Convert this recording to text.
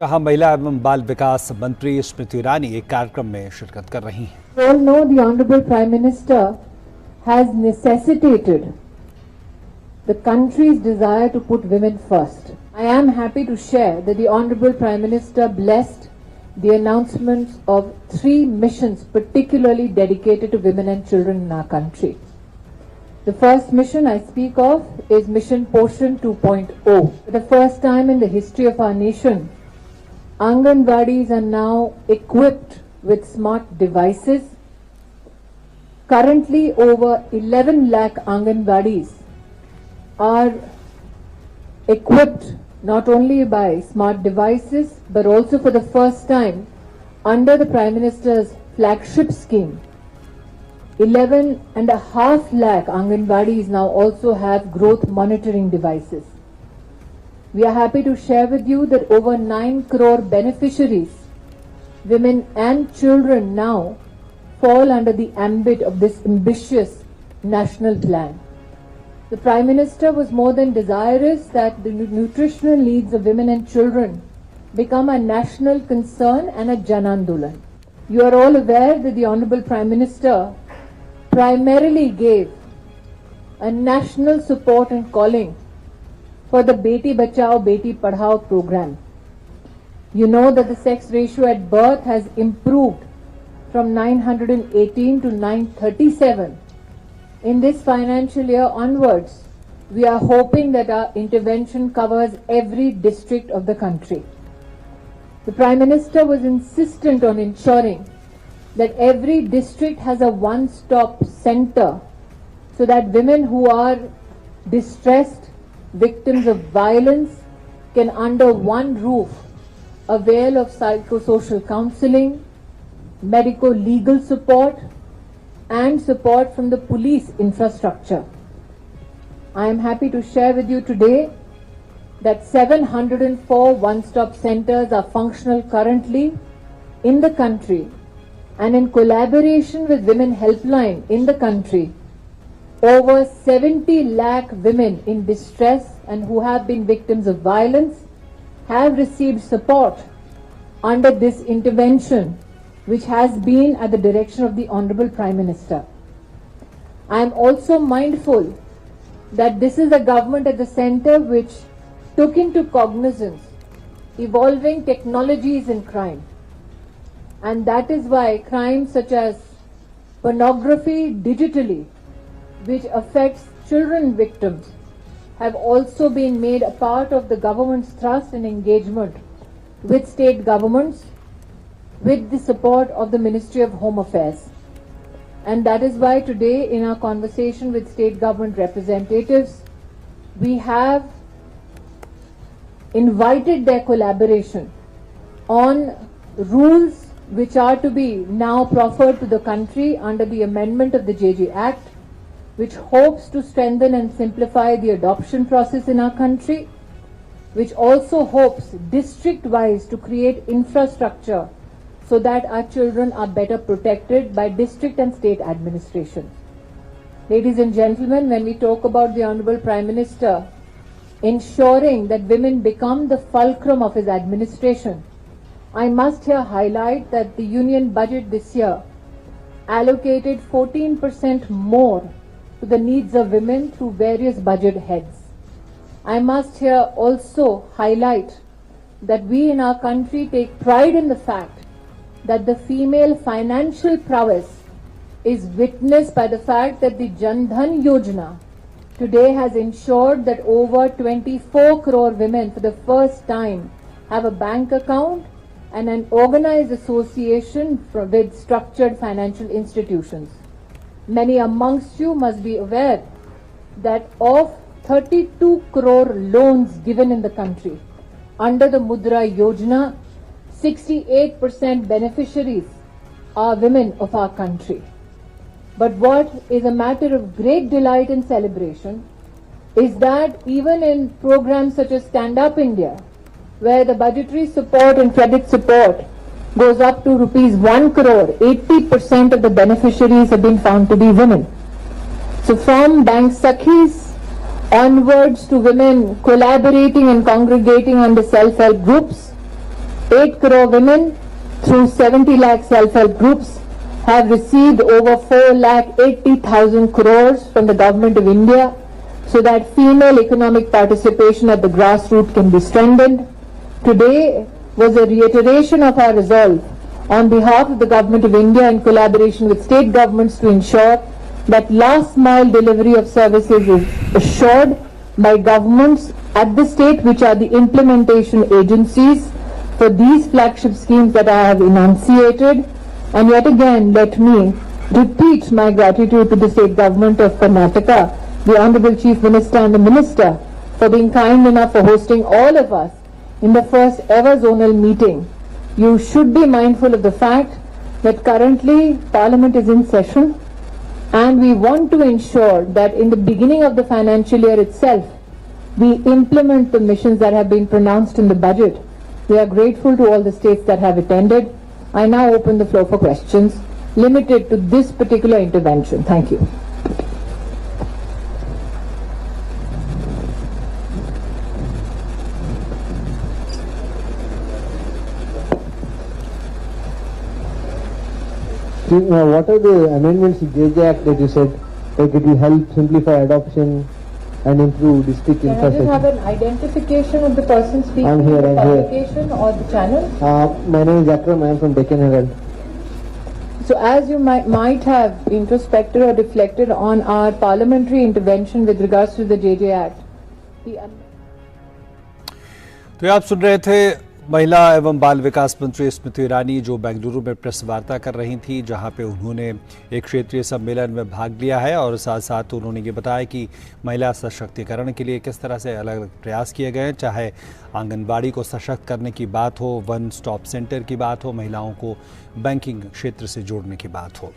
जहां महिला एवं बाल विकास मंत्री स्मृति ईरानी एक कार्यक्रम में शिरकत कर रही हैं। We all know the Honorable Prime Minister has necessitated the country's desire to put women first. I am happy to share that the Honorable Prime Minister blessed the announcements of 3 missions particularly dedicated to women and children in our country. The first mission I speak of is Mission Poshan 2.0. For the first time in the history of our nation, Anganwadis are now equipped with smart devices. Currently, over 11 lakh Anganwadis are equipped not only by smart devices but also for the first time under the Prime Minister's flagship scheme. 11.5 lakh Anganwadis now also have growth monitoring devices. We are happy to share with you that over 9 crore beneficiaries, women and children now fall under the ambit of this ambitious national plan. The Prime Minister was more than desirous that the nutritional needs of women and children become a national concern and a Jan Andolan. You are all aware that the Honorable Prime Minister primarily gave a national support and calling for the Beti Bachao Beti Padhao program. You know that the sex ratio at birth has improved from 918 to 937. In this financial year onwards, we are hoping that our intervention covers every district of the country. The Prime Minister was insistent on ensuring that every district has a one-stop center so that women who are distressed, victims of violence can under one roof avail of psychosocial counseling, medical legal support and support from the police infrastructure. I am happy to share with you today that 704 one-stop centers are functional currently in the country, and in collaboration with Women Helpline in the country, over 70 lakh women in distress and who have been victims of violence have received support under this intervention, which has been at the direction of the Honorable Prime Minister. I am also mindful that this is a government at the center which took into cognizance evolving technologies in crime. And that is why crimes such as pornography digitally, which affects children victims, have also been made a part of the government's thrust and engagement with state governments with the support of the Ministry of Home Affairs. And that is why today in our conversation with state government representatives, we have invited their collaboration on rules which are to be now proffered to the country under the amendment of the JJ Act, which hopes to strengthen and simplify the adoption process in our country, which also hopes district-wise to create infrastructure so that our children are better protected by district and state administration. Ladies and gentlemen, when we talk about the Honorable Prime Minister ensuring that women become the fulcrum of his administration, I must here highlight that the Union budget this year allocated 14% more to the needs of women through various budget heads. I must here also highlight that we in our country take pride in the fact that the female financial prowess is witnessed by the fact that the Jan Dhan Yojana today has ensured that over 24 crore women for the first time have a bank account and an organized association with structured financial institutions. Many amongst you must be aware that of 32 crore loans given in the country under the Mudra Yojana, 68% beneficiaries are women of our country. But what is a matter of great delight and celebration is that even in programs such as Stand Up India, where the budgetary support and credit support goes up to rupees 1 crore, 80% of the beneficiaries have been found to be women. So from Bank Sakhis onwards to women collaborating and congregating under self-help groups, 8 crore women through 70 lakh self-help groups have received over 4,80,000 crores from the government of India so that female economic participation at the grassroots can be strengthened. Today was a reiteration of our resolve on behalf of the government of India in collaboration with state governments to ensure that last mile delivery of services is assured by governments at the state, which are the implementation agencies for these flagship schemes that I have enunciated. And yet again, let me repeat my gratitude to the state government of Karnataka, the Honorable Chief Minister and the Minister, for being kind enough for hosting all of us in the first ever zonal meeting. You should be mindful of the fact that currently Parliament is in session, and we want to ensure that in the beginning of the financial year itself, we implement the missions that have been pronounced in the budget. We are grateful to all the states that have attended. I now open the floor for questions limited to this particular intervention. Thank you. What are the amendments to JJ Act that you said, like it will help simplify adoption and improve district infrastructure? Can I just have an identification of the person speaking? I'm here, the I'm here. publication or the channel? My name is Akram, I am from Deccan Herald. So as you might have introspected or reflected on our parliamentary intervention with regards to the JJ Act. तो आप सुन रहे थे महिला एवं बाल विकास मंत्री स्मृति ईरानी, जो बेंगलुरु में प्रेस वार्ता कर रही थी, जहां पे उन्होंने एक क्षेत्रीय सम्मेलन में भाग लिया है और साथ साथ उन्होंने ये बताया कि महिला सशक्तिकरण के लिए किस तरह से अलग अलग प्रयास किए गए हैं, चाहे आंगनबाड़ी को सशक्त करने की बात हो, वन स्टॉप सेंटर की बात हो, महिलाओं को बैंकिंग क्षेत्र से जोड़ने की बात हो।